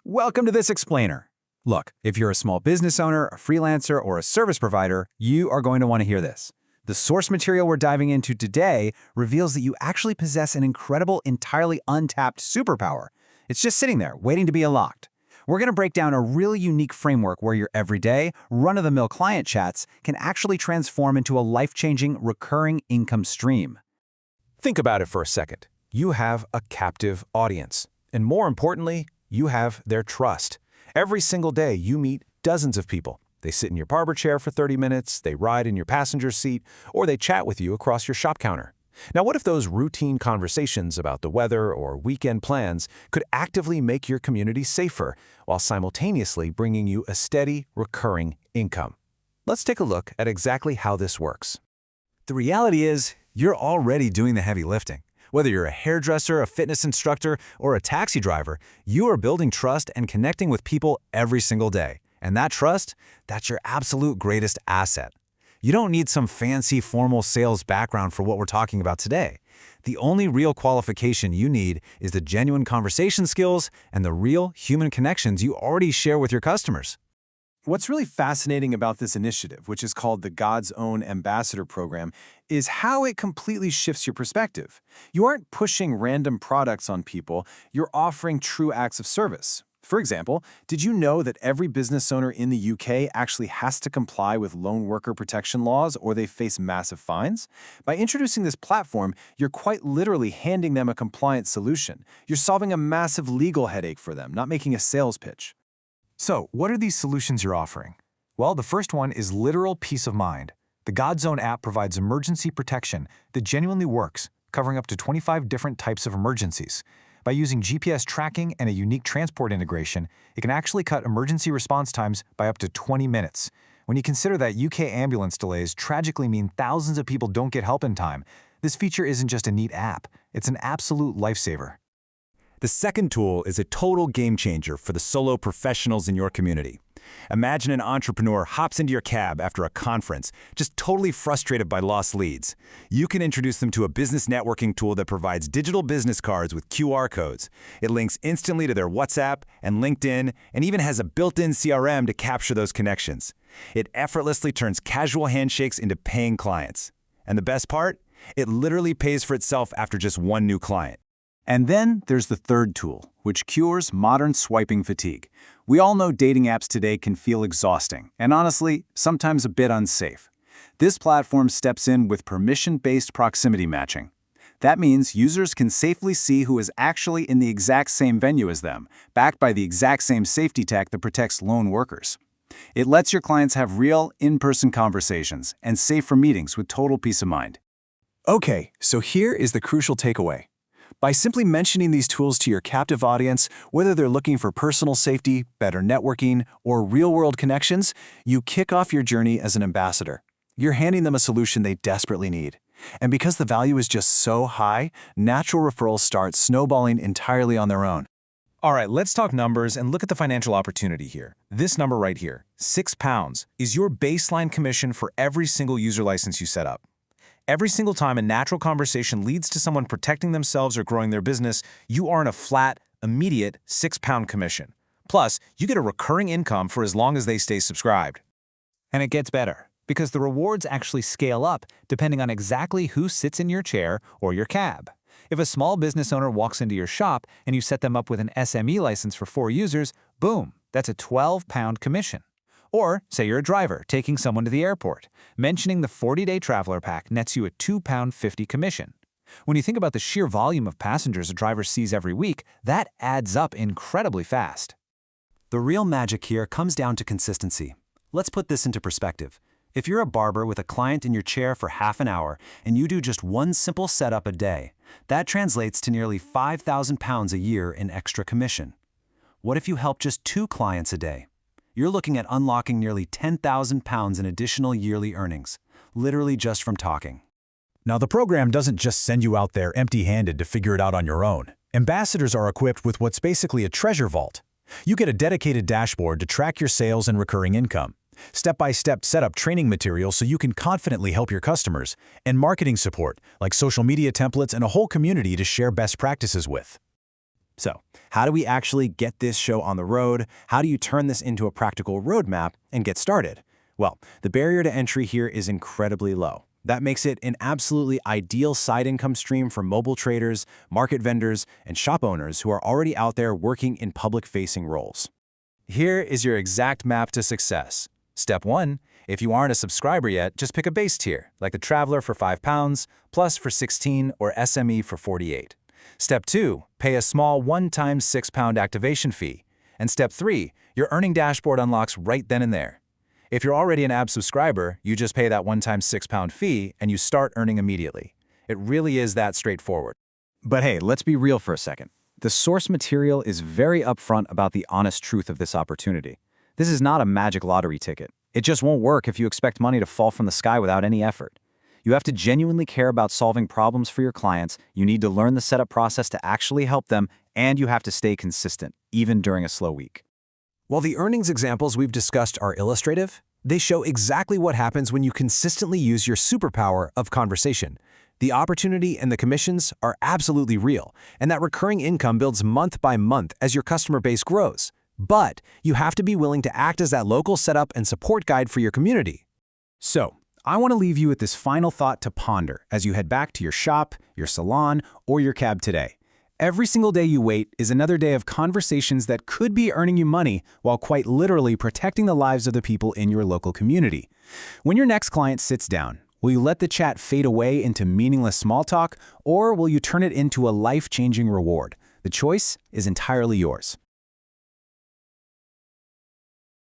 Welcome to this explainer. Look, if you're a small business owner, a freelancer, or a service provider, you are going to want to hear this. The source material we're diving into today reveals that you actually possess an incredible, entirely untapped superpower. It's just sitting there, waiting to be unlocked. We're going to break down a really unique framework where your everyday, run-of-the-mill client chats can actually transform into a life-changing, recurring income stream. Think about it for a second. You have a captive audience. And more importantly, you have their trust. Every single day, you meet dozens of people. They sit in your barber chair for 30 minutes, they ride in your passenger seat, or they chat with you across your shop counter. Now, what if those routine conversations about the weather or weekend plans could actively make your community safer while simultaneously bringing you a steady, recurring income? Let's take a look at exactly how this works. The reality is, you're already doing the heavy lifting. Whether you're a hairdresser, a fitness instructor, or a taxi driver, you are building trust and connecting with people every single day. And that trust, that's your absolute greatest asset. You don't need some fancy formal sales background for what we're talking about today. The only real qualification you need is the genuine conversation skills and the real human connections you already share with your customers. What's really fascinating about this initiative, which is called the God's Own Ambassador Program, is how it completely shifts your perspective. You aren't pushing random products on people, you're offering true acts of service. For example, did you know that every business owner in the UK actually has to comply with loan worker protection laws or they face massive fines? By introducing this platform, you're quite literally handing them a compliant solution. You're solving a massive legal headache for them, not making a sales pitch. So, what are these solutions you're offering? Well, the first one is literal peace of mind. The God's Own app provides emergency protection that genuinely works, covering up to 25 different types of emergencies. By using GPS tracking and a unique transport integration, it can actually cut emergency response times by up to 20 minutes. When you consider that UK ambulance delays tragically mean thousands of people don't get help in time, this feature isn't just a neat app, it's an absolute lifesaver. The second tool is a total game changer for the solo professionals in your community. Imagine an entrepreneur hops into your cab after a conference, just totally frustrated by lost leads. You can introduce them to a business networking tool that provides digital business cards with QR codes. It links instantly to their WhatsApp and LinkedIn, and even has a built-in CRM to capture those connections. It effortlessly turns casual handshakes into paying clients. And the best part? It literally pays for itself after just one new client. And then there's the third tool, which cures modern swiping fatigue. We all know dating apps today can feel exhausting, and honestly, sometimes a bit unsafe. This platform steps in with permission-based proximity matching. That means users can safely see who is actually in the exact same venue as them, backed by the exact same safety tech that protects lone workers. It lets your clients have real, in-person conversations and safe for meetings with total peace of mind. Okay, so here is the crucial takeaway. By simply mentioning these tools to your captive audience, whether they're looking for personal safety, better networking, or real-world connections, you kick off your journey as an ambassador. You're handing them a solution they desperately need. And because the value is just so high, natural referrals start snowballing entirely on their own. All right, let's talk numbers and look at the financial opportunity here. This number right here, £6, is your baseline commission for every single user license you set up. Every single time a natural conversation leads to someone protecting themselves or growing their business, you earn a flat, immediate £6 commission. Plus, you get a recurring income for as long as they stay subscribed. And it gets better, because the rewards actually scale up depending on exactly who sits in your chair or your cab. If a small business owner walks into your shop and you set them up with an SME license for 4 users, boom, that's a £12 commission. Or, say you're a driver taking someone to the airport. Mentioning the 40-day traveler pack nets you a £2.50 commission. When you think about the sheer volume of passengers a driver sees every week, that adds up incredibly fast. The real magic here comes down to consistency. Let's put this into perspective. If you're a barber with a client in your chair for half an hour and you do just one simple setup a day, that translates to nearly £5,000 a year in extra commission. What if you help just 2 clients a day? You're looking at unlocking nearly £10,000 in additional yearly earnings, literally just from talking. Now, the program doesn't just send you out there empty-handed to figure it out on your own. Ambassadors are equipped with what's basically a treasure vault. You get a dedicated dashboard to track your sales and recurring income, step-by-step setup training materials so you can confidently help your customers, and marketing support like social media templates and a whole community to share best practices with. So, how do we actually get this show on the road? How do you turn this into a practical roadmap and get started? Well, the barrier to entry here is incredibly low. That makes it an absolutely ideal side income stream for mobile traders, market vendors, and shop owners who are already out there working in public-facing roles. Here is your exact map to success. Step 1. If you aren't a subscriber yet, just pick a base tier, like the Traveler for £5, Plus for $16, or SME for $48. Step 2. Pay a small one-time £6 activation fee. And Step 3. Your earning dashboard unlocks right then and there. If you're already an AB subscriber, you just pay that one-time £6 fee and you start earning immediately. It really is that straightforward. But hey, let's be real for a second. The source material is very upfront about the honest truth of this opportunity. This is not a magic lottery ticket. It just won't work if you expect money to fall from the sky without any effort. You have to genuinely care about solving problems for your clients, you need to learn the setup process to actually help them, and you have to stay consistent, even during a slow week. While the earnings examples we've discussed are illustrative, they show exactly what happens when you consistently use your superpower of conversation. The opportunity and the commissions are absolutely real, and that recurring income builds month by month as your customer base grows. But you have to be willing to act as that local setup and support guide for your community. So, I want to leave you with this final thought to ponder as you head back to your shop, your salon, or your cab today. Every single day you wait is another day of conversations that could be earning you money while quite literally protecting the lives of the people in your local community. When your next client sits down, will you let the chat fade away into meaningless small talk, or will you turn it into a life-changing reward? The choice is entirely yours.